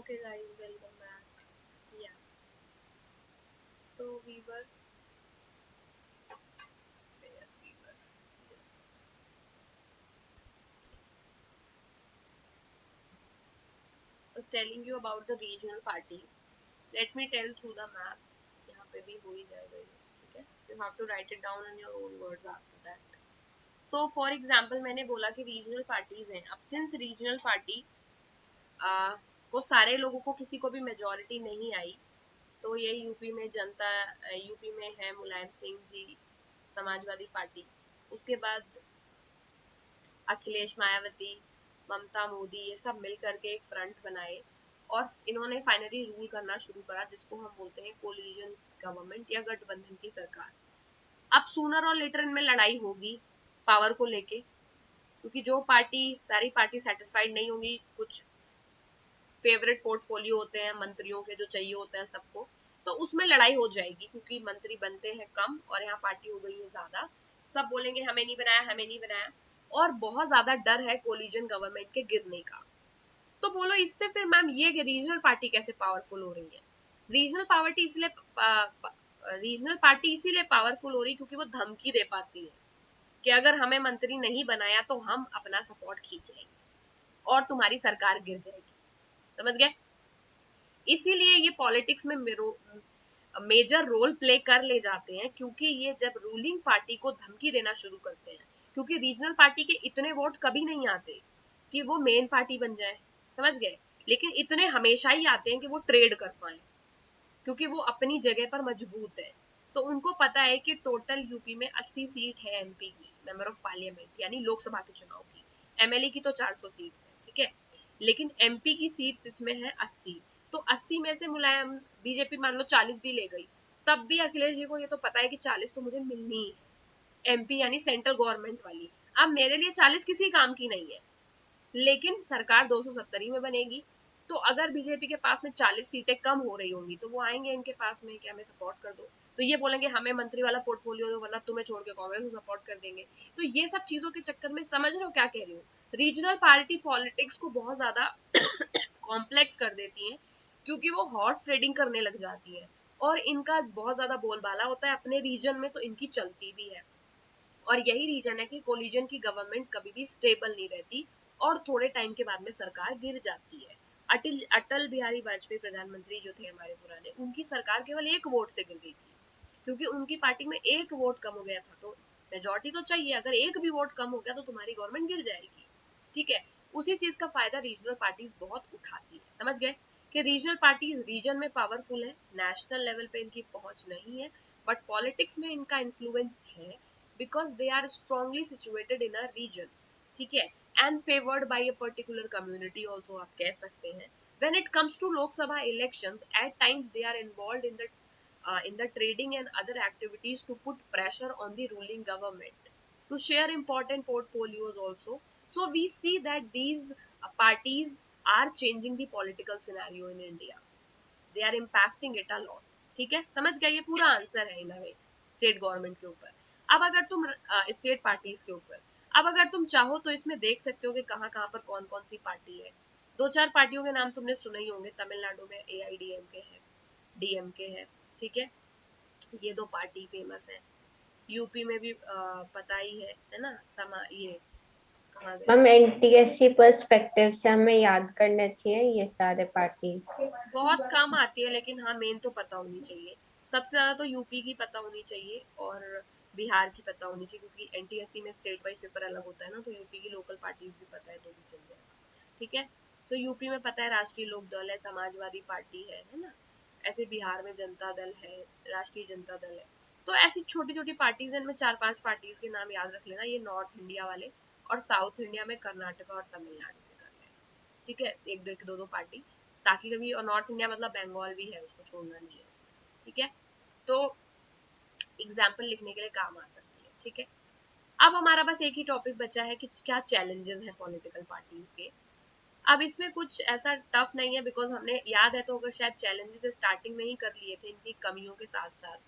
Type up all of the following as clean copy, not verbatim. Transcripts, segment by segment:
Okay guys, welcome back. Yeah, so where we were was telling you about the regional parties. Let me tell through the map. यहाँ पे भी हो ही जाएगा ये, ठीक है? You have to write it down in your own words after that. So for example मैंने बोला कि regional parties हैं. अब since regional party को सारे लोगों को किसी को भी मेजोरिटी नहीं आई, तो ये यूपी में जनता यूपी में है मुलायम सिंह जी समाजवादी पार्टी, उसके बाद अखिलेश मायावती ममता मोदी ये सब मिल करके एक फ्रंट बनाए और इन्होंने फाइनली रूल करना शुरू करा जिसको हम बोलते हैं कोलिजन गवर्नमेंट या गठबंधन की सरकार। अब सूनर और लेटर इनमें लड़ाई होगी पावर को लेके, क्योंकि जो पार्टी सारी पार्टी सेटिस्फाइड नहीं होंगी, कुछ फेवरेट पोर्टफोलियो होते हैं मंत्रियों के जो चाहिए होते हैं सबको, तो उसमें लड़ाई हो जाएगी क्योंकि मंत्री बनते हैं कम और यहाँ पार्टी हो गई है ज्यादा। सब बोलेंगे हमें नहीं बनाया हमें नहीं बनाया, और बहुत ज्यादा डर है कोलिजन गवर्नमेंट के गिरने का। तो बोलो इससे फिर मैम ये रीजनल पार्टी कैसे पावरफुल हो रही है? रीजनल पार्टी इसीलिए पावरफुल हो रही क्योंकि वो धमकी दे पाती है कि अगर हमें मंत्री नहीं बनाया तो हम अपना सपोर्ट खींच लेंगे और तुम्हारी सरकार गिर जाएगी। समझ गए? इसीलिए ये पॉलिटिक्स में मेजर रोल प्ले कर ले जाते हैं, क्योंकि ये जब रूलिंग पार्टी को धमकी देना शुरू करते हैं, क्योंकि रीजनल पार्टी के इतने वोट कभी नहीं आते कि वो मेन पार्टी बन जाए, समझ गए, लेकिन इतने हमेशा ही आते हैं कि वो ट्रेड कर पाए, क्योंकि वो अपनी जगह पर मजबूत है। तो उनको पता है कि टोटल यूपी में 80 सीट है एमपी की, मेंबर ऑफ पार्लियामेंट यानी लोकसभा के चुनाव की, एमएलए की तो 400 सीट्स है, ठीक है, लेकिन एमपी की सीट्स इसमें है 80। तो 80 में से मुलायम बीजेपी मान लो 40 भी ले गई, तब भी अखिलेश जी को ये तो पता है कि 40 तो मुझे मिलनी है, एमपी यानी सेंट्रल गवर्नमेंट वाली। अब मेरे लिए 40 किसी काम की नहीं है, लेकिन सरकार 270 में बनेगी। तो अगर बीजेपी के पास में 40 सीटें कम हो रही होंगी तो वो आएंगे इनके पास में कि हमें सपोर्ट कर दो, तो ये बोलेंगे हमें मंत्री वाला पोर्टफोलियो दो वरना तुम्हें छोड़ के कांग्रेस को सपोर्ट कर देंगे। तो ये सब चीजों के चक्कर में, समझ रहे हो क्या कह रही हूँ, रीजनल पार्टी पॉलिटिक्स को बहुत ज्यादा कॉम्प्लेक्स कर देती है, क्योंकि वो हॉर्स ट्रेडिंग करने लग जाती है और इनका बहुत ज्यादा बोलबाला होता है अपने रीजन में, तो इनकी चलती भी है। और यही रीजन है कि कोलिजन की गवर्नमेंट कभी भी स्टेबल नहीं रहती और थोड़े टाइम के बाद में सरकार गिर जाती है। अटल बिहारी वाजपेयी प्रधानमंत्री जो थे हमारे पुराने, उनकी सरकार केवल एक वोट से गिर गई थी, क्योंकि उनकी पार्टी में एक वोट कम हो गया था। तो मेजोरिटी तो चाहिए, अगर एक भी वोट कम हो गया तो तुम्हारी गवर्नमेंट गिर जाएगी, ठीक है। उसी चीज का फायदा रीजनल पार्टीज बहुत उठाती है, समझ गए कि रीजनल पार्टीज रीजन में पावरफुल है, नेशनल लेवल पे इनकी पहुंच नहीं है, बट पॉलिटिक्स में इनका इन्फ्लुएंस है because they are strongly situated in a region, ठीक है, and favored by a particular community also आप कह सकते हैं। when it comes to Lok Sabha elections, at times they are involved in the trading and other activities to put pressure on the ruling government to share important portfolios also. So we see that these parties are changing the political scenario in India, they are impacting it a lot, ठीक है, समझ गए? ये पूरा answer है इन वे state government के ऊपर। अब अगर तुम स्टेट पार्टीज के ऊपर, अब अगर तुम चाहो तो इसमें देख सकते हो कि कहाँ कहाँ पर कौन कौन सी पार्टी है। दो चार पार्टियों के नाम तुमने सुने ही होंगे, तमिलनाडु में AIDMK है, DMK है, ठीक है, ये दो पार्टी फेमस है। यूपी में भी पता ही है ना, ये कहाँ गए, हम NTSC पर्सपेक्टिव से हमें याद करना चाहिए ये सारे पार्टीज। बहुत कम आती है, लेकिन हाँ मेन तो पता होनी चाहिए। सबसे ज्यादा तो यूपी की पता होनी चाहिए और बिहार की पता होनी चाहिए, क्योंकि एनटीएससी में स्टेट वाइज पेपर अलग होता है ना, तो यूपी की लोकल पार्टीज भी पता है तो भी चल जाएगा, ठीक है। तो यूपी में पता है राष्ट्रीय लोक दल है, समाजवादी पार्टी है ना, ऐसे बिहार में जनता दल है, राष्ट्रीय जनता दल है। तो ऐसी छोटी छोटी पार्टीज है, इनमें 4-5 पार्टीज के नाम याद रख लेना, ये नॉर्थ इंडिया वाले, और साउथ इंडिया में कर्नाटका और तमिलनाडु के कर लेना, ठीक है, एक दो पार्टी, ताकि कभी, और नॉर्थ इंडिया मतलब बंगाल भी है, उसको छोड़ना नहीं है उसमें, ठीक है। तो एग्जाम्पल लिखने के लिए काम आ सकती है, ठीक है। अब हमारा बस एक ही टॉपिक बचा है कि क्या चैलेंजेस हैं पॉलिटिकल पार्टीज के। अब इसमें कुछ ऐसा टफ नहीं है, बिकॉज हमने, याद है तो, अगर शायद चैलेंजेस स्टार्टिंग में ही कर लिए थे इनकी कमियों के साथ साथ,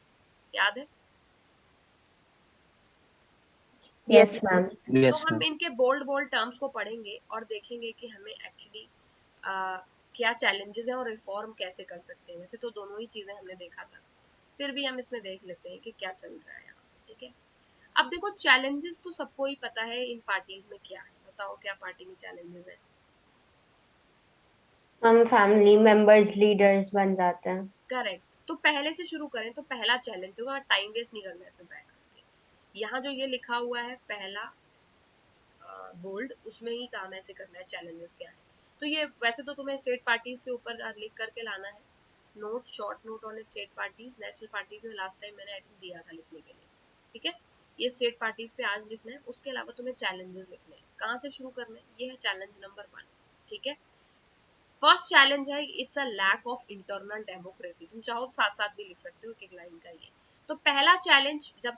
याद है? Yes ma'am. तो हम इनके बोल्ड बोल्ड टर्म्स को पढ़ेंगे और देखेंगे कि हमें एक्चुअली क्या चैलेंजेस हैं और रिफॉर्म कैसे कर सकते हैं। वैसे तो दोनों ही चीजें हमने देखा था, फिर भी हम इसमें देख लेते हैं कि क्या चल रहा है यहाँ, ठीक है। अब देखो चैलेंजेस तो सबको ही पता है इन पार्टीज में क्या है, बताओ क्या पार्टी में चैलेंजेस है। हम फैमिली मेंबर्स लीडर्स बन जाते हैं। करेक्ट, तो पहले से शुरू करें तो पहला चैलेंज, देखो टाइम वेस्ट नहीं करना है इसमें बैठ करके, यहाँ जो ये लिखा हुआ है पहला बोल्ड, उसमें ही काम ऐसे करना है चैलेंजेस क्या है। तो ये वैसे तो तुम्हें स्टेट पार्टीज के ऊपर लिख करके लाना है, note, short note on state parties. National parties में लास्ट टाइम मैंने आई थिंक दिया था लिखने के लिए, ठीक है। ये स्टेट पार्टीज पे आज लिखना है, उसके अलावा तुम्हें चैलेंजेस लिखने हैं। कहाँ से शुरू करना है, ये है चैलेंज नंबर 1, ठीक है। फर्स्ट चैलेंज है it's a lack of internal democracy. तुम चाहो तो साथ साथ भी लिख सकते हो एक एक लाइन का ये। तो पहला चैलेंज जब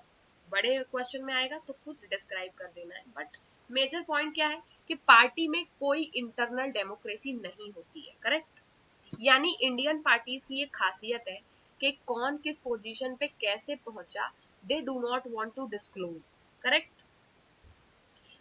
बड़े क्वेश्चन में आएगा तो खुद डिस्क्राइब कर देना है, बट मेजर पॉइंट क्या है कि पार्टी में कोई इंटरनल डेमोक्रेसी नहीं होती है, करेक्ट। यानी इंडियन पार्टीज की ये खासियत है कि कौन किस पोजीशन पे कैसे पहुंचा, they do not want to disclose, correct.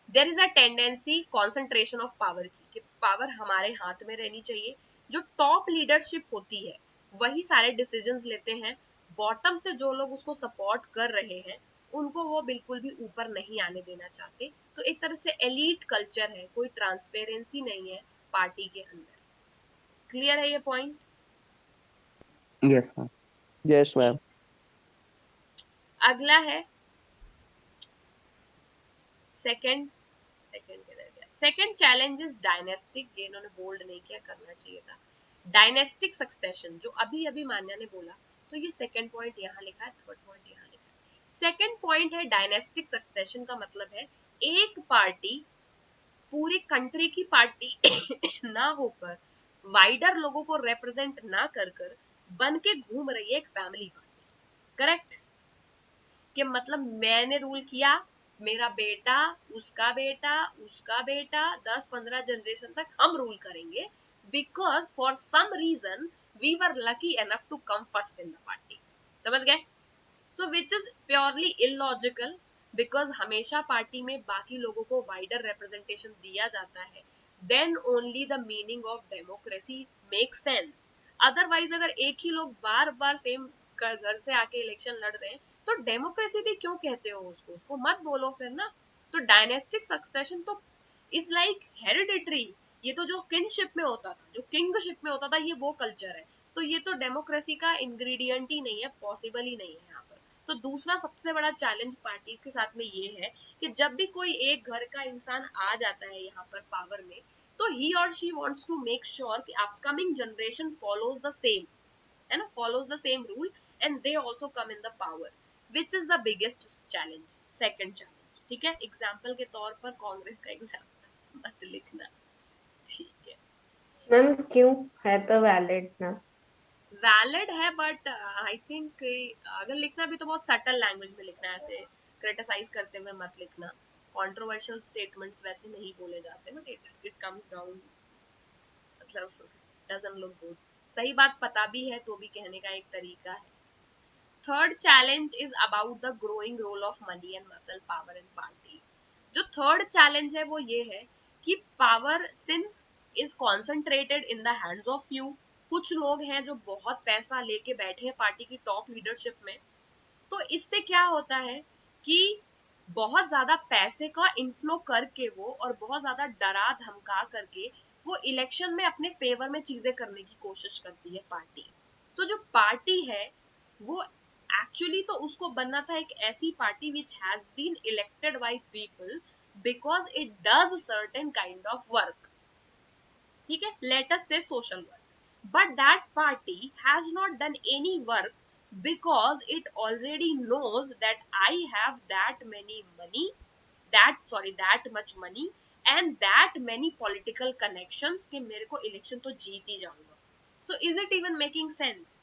There is a tendency concentration of power की, कि पावर हमारे हाथ में रहनी चाहिए। जो टॉप लीडरशिप होती है वही सारे डिसीजंस लेते हैं, बॉटम से जो लोग उसको सपोर्ट कर रहे हैं उनको वो बिल्कुल भी ऊपर नहीं आने देना चाहते। तो एक तरह से एलीट कल्चर है, कोई ट्रांसपेरेंसी नहीं है पार्टी के अंदर। क्लियर है ये point? Yes ma'am. Yes ma'am. ठीक, अगला है सेकंड। सेकंड किधर गया, सेकंड चैलेंज इज डायनेस्टिक, ये इन्होंने बोल्ड नहीं किया, करना चाहिए था। डायनेस्टिक सक्सेशन जो अभी अभी मान्या ने बोला, तो ये सेकंड पॉइंट यहाँ लिखा है, थर्ड पॉइंट यहाँ लिखा है। सेकंड पॉइंट है डायनेस्टिक सक्सेशन का मतलब है एक पार्टी पूरी कंट्री की पार्टी ना होकर, वाइडर लोगों को रिप्रेजेंट ना कर कर बन के घूम रही है एक फैमिली पार्टी, करेक्ट। कि मतलब मैंने रूल किया, मेरा बेटा, उसका बेटा, उसका बेटा, 10-15 जनरेशन तक हम रूल करेंगे, because for some reason we were lucky enough to come first in the party. समझ गए? So which is purely illogical, because हमेशा पार्टी में बाकी लोगों को वाइडर रिप्रेजेंटेशन दिया जाता है, then only the meaning of democracy make sense. Otherwise अगर एक ही लोग बार बार सेम घर से आके इलेक्शन लड़ रहे हैं तो डेमोक्रेसी भी क्यों कहते हो उसको, उसको मत बोलो फिर ना। तो डायनेस्टिक सक्सेशन तो इज लाइक हेरिडिटरी, ये तो जो किंगशिप में होता था, जो किंगशिप में होता था, ये वो कल्चर है। तो ये तो डेमोक्रेसी का इंग्रेडिएंट ही नहीं है, पॉसिबल ही नहीं है यहाँ पर। तो दूसरा सबसे बड़ा चैलेंज पार्टीज के साथ में ये है कि जब भी कोई एक घर का इंसान आ जाता है यहाँ पर पावर में, तो ही और she wants to make sure कि upcoming generation follows the same, है ना, follows the same rule and they also come in the power, which is the biggest challenge, second challenge, ठीक है। एग्जाम्पल के तौर पर कांग्रेस का एग्जाम्पल मत लिखना, ठीक है। मैम क्यों, है तो वैलिड ना। वैलिड है बट आई थिंक अगर लिखना भी तो बहुत सटल लैंग्वेज में लिखना है, ऐसे क्रिटिसाइज करते हुए मत लिखना। कंट्रोवर्शियल स्टेटमेंट्स वैसे नहीं बोले जाते, बट इट कम्स डाउन, मतलब डजंट लुक गुड। सही बात पता भी है तो भी कहने का एक तरीका है। Third challenge is about the growing role of money and muscle power in parties. जो थर्ड चैलेंज है वो ये है कि power since is concentrated in the hands of few, कुछ लोग हैं जो बहुत पैसा लेके बैठे हैं पार्टी की टॉप लीडरशिप में। तो इससे क्या होता है कि बहुत ज्यादा पैसे का इनफ्लो करके वो, और बहुत ज्यादा डरा धमका करके वो इलेक्शन में अपने फेवर में चीजें करने की कोशिश करती है पार्टी। तो जो पार्टी है वो एक्चुअली तो उसको बनना था एक ऐसी party which has been elected by people because it does certain kind of work, ठीक है, let us say social work, but that party has not done any work because it already knows that I have that many money, that much money and that many political connections कि मेरे को election तो जीत ही जाऊंगा। So is it even making sense?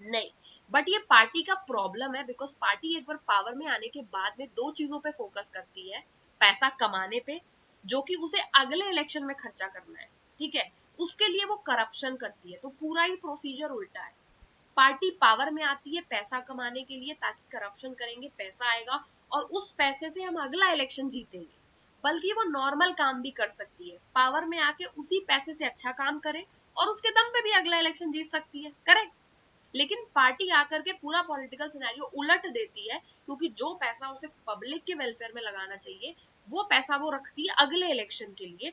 नहीं। But ये party का problem है, because party एक बार पावर में आने के बाद में दो चीजों पे फोकस करती है, पैसा कमाने पे, जो कि उसे अगले इलेक्शन में खर्चा करना है, ठीक है, उसके लिए वो करप्शन करती है। तो पूरा ही प्रोसीजर उल्टा है। पार्टी पावर में आती है पैसा कमाने के लिए, ताकि करप्शन करेंगे, पैसा आएगा और उस पैसे से हम अगला इलेक्शन जीतेंगे। बल्कि वो नॉर्मल काम भी कर सकती है, पावर में आके उसी पैसे से अच्छा काम करे और उसके दम पे भी अगला इलेक्शन जीत सकती है, करेक्ट। लेकिन पार्टी आकर के पूरा पॉलिटिकल सिनेरियो उलट देती है, क्योंकि जो पैसा उसे पब्लिक के वेलफेयर में लगाना चाहिए वो पैसा वो रखती है अगले इलेक्शन के लिए,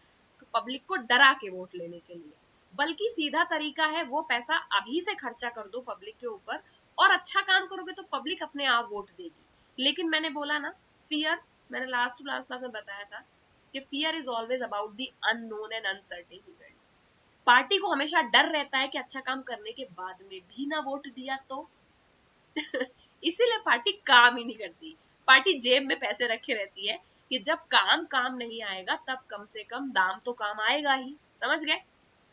पब्लिक को डरा के वोट लेने के लिए। बल्कि सीधा तरीका है वो पैसा अभी से खर्चा कर दो पब्लिक के ऊपर, और अच्छा काम करोगे तो पब्लिक अपने आप वोट देगी। लेकिन मैंने बोला ना, फियर, मैंने लास्ट क्लास में बताया था कि fear is always about the unknown and uncertain events. Party को हमेशा डर रहता है कि अच्छा काम करने के बाद में भी ना वोट दिया तो इसीलिए पार्टी काम ही नहीं करती। पार्टी जेब में पैसे रखे रहती है कि जब काम नहीं आएगा तब कम से कम दाम तो काम आएगा ही, समझ गए?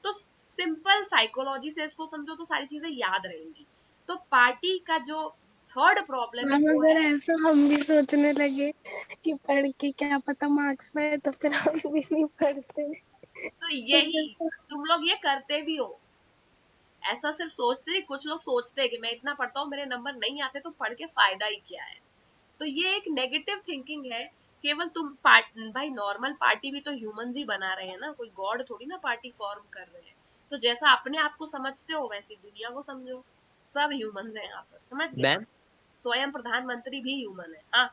तो सिंपल साइकोलॉजी से इसको समझो तो सारी चीजें याद रहेंगी। तो पार्टी का जो थर्ड प्रॉब्लम है मैम वो अगर है, ऐसा हम भी सोचने लगे कि पढ़ के क्या पता मार्क्स में तो फिर हम भी नहीं पढ़ते। तो यही तुम लोग ये करते भी हो, ऐसा सिर्फ सोचते नहीं, कुछ लोग सोचते हैं कि मैं इतना पढ़ता हूँ मेरे नंबर नहीं आते तो पढ़ के फायदा ही क्या है। तो ये एक नेगेटिव थिंकिंग है। केवल तुम भाई नॉर्मल पार्टी भी तो ह्यूमंस ही बना रहे हैं ना, कोई गॉड थोड़ी ना पार्टी फॉर्म कर रहे हैं। तो जैसा अपने आप को समझते हो वैसी दुनिया को समझो, सब ह्यूमंस हैं यहाँ पर, समझ गए? मैम स्वयं प्रधानमंत्री भी ह्यूमन है। हाँ,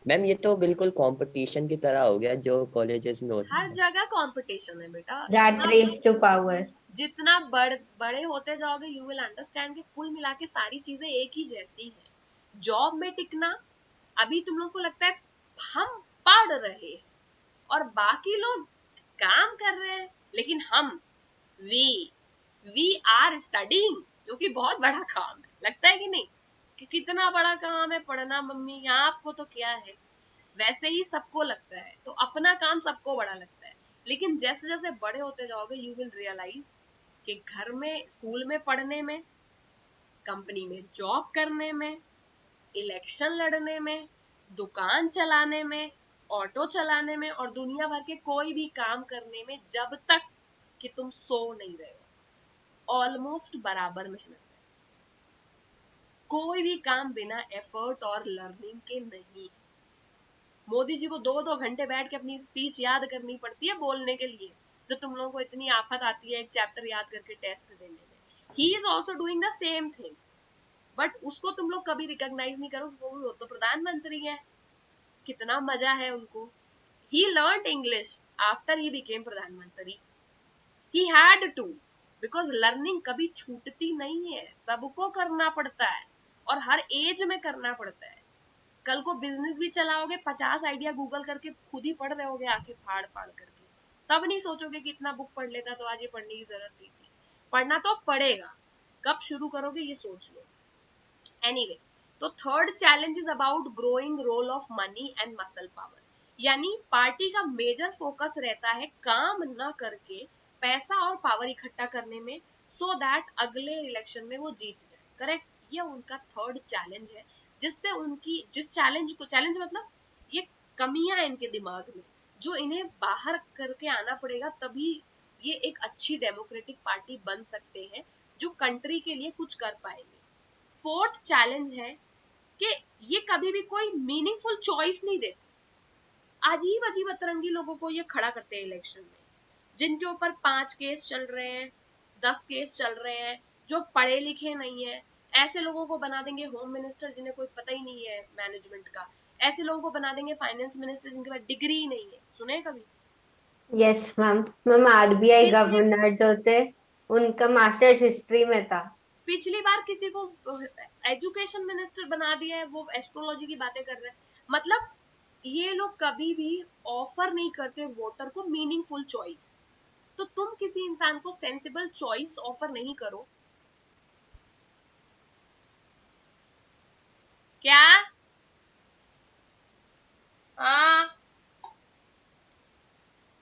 मैम ये तो बिल्कुल कंपटीशन की तरह हो गया जो कॉलेजेस में होता हर है। जगह कंपटीशन है बेटा। Rat race to power. जितना बड़े होते जाओगे यू विल अंडरस्टैंड कि कुल मिला के सारी चीजें एक ही जैसी है। जॉब में टिकना, अभी तुम लोग को लगता है हम पढ़ रहे हैं और बाकी लोग काम कर रहे हैं, लेकिन हम वी आर स्टडीइंग, जो कि बहुत बड़ा काम है, लगता है कि नहीं कि कितना बड़ा काम है पढ़ना। मम्मी यहाँ आपको तो क्या है, वैसे ही सबको लगता है, तो अपना काम सबको बड़ा लगता है। लेकिन जैसे जैसे बड़े होते जाओगे यू विल रियलाइज कि घर में, स्कूल में पढ़ने में, कंपनी में जॉब करने में, इलेक्शन लड़ने में, दुकान चलाने में, ऑटो चलाने में और दुनिया भर के कोई भी काम करने में, जब तक कि तुम सो नहीं रहे हो, ऑलमोस्ट बराबर मेहनत है। कोई भी काम बिना एफर्ट और लर्निंग के नहीं है। मोदी जी को 2-2 घंटे बैठ के अपनी स्पीच याद करनी पड़ती है बोलने के लिए, जो तुम लोगों को इतनी आफत आती है एक चैप्टर याद करके टेस्ट देने में। He is also doing the same thing, but उसको तुम लोग कभी रिकॉग्नाइज नहीं करो, वो तो प्रधानमंत्री है, कितना मजा है उनको। He learned English after he became प्रधानमंत्री, he had to, because learning कभी छूटती नहीं है, सबको करना पड़ता है और हर एज में करना पड़ता है। कल को बिजनेस भी चलाओगे, 50 आइडिया गूगल करके खुद ही पढ़ रहे होगे आके फाड़ फाड़ करके, तब नहीं सोचोगे कि इतना बुक पढ़ लेता तो आज ये पढ़ने की जरूरत नहीं थी। पढ़ना तो पड़ेगा, कब शुरू करोगे ये सोच लो। एनीवे, तो third challenge is about growing role of money and muscle power. यानी पार्टी का मेजर फोकस रहता है काम न करके पैसा और पावर इकट्ठा करने में, सो दैट अगले इलेक्शन में वो जीत जाए, करेक्ट? ये उनका थर्ड चैलेंज है, जिससे उनकी, जिस चैलेंज को, चैलेंज मतलब ये कमियां इनके दिमाग में, जो इन्हें बाहर करके आना पड़ेगा, तभी ये एक अच्छी डेमोक्रेटिक पार्टी बन सकते हैं जो कंट्री के लिए कुछ कर पाएंगे। फोर्थ चैलेंज है कि ये कभी भी कोई मीनिंगफुल चॉइस नहीं देते, अजीब अजीब अतरंगी लोगों को ये खड़ा करते हैं इलेक्शन में, जिनके ऊपर 5 केस चल रहे हैं, 10 केस चल रहे हैं, जो पढ़े लिखे नहीं है। ऐसे लोगों को बना देंगे होम मिनिस्टर जिन्हें कोई पता ही नहीं है मैनेजमेंट का, ऐसे लोगों को बना देंगे फाइनेंस मिनिस्टर जिनके पास डिग्री ही नहीं है, सुने कभी? Yes, ma'am. मैम RBI पिछली गवर्नर जो थे उनका मास्टर्स हिस्ट्री में था। पिछली बार किसी को एजुकेशन मिनिस्टर बना दिया है, वो एस्ट्रोलॉजी की बातें कर रहे हैं। मतलब ये लोग कभी भी ऑफर नहीं करते वोटर को मीनिंगफुल चॉइस। तो तुम किसी इंसान को सेंसिबल चॉइस ऑफर नहीं करो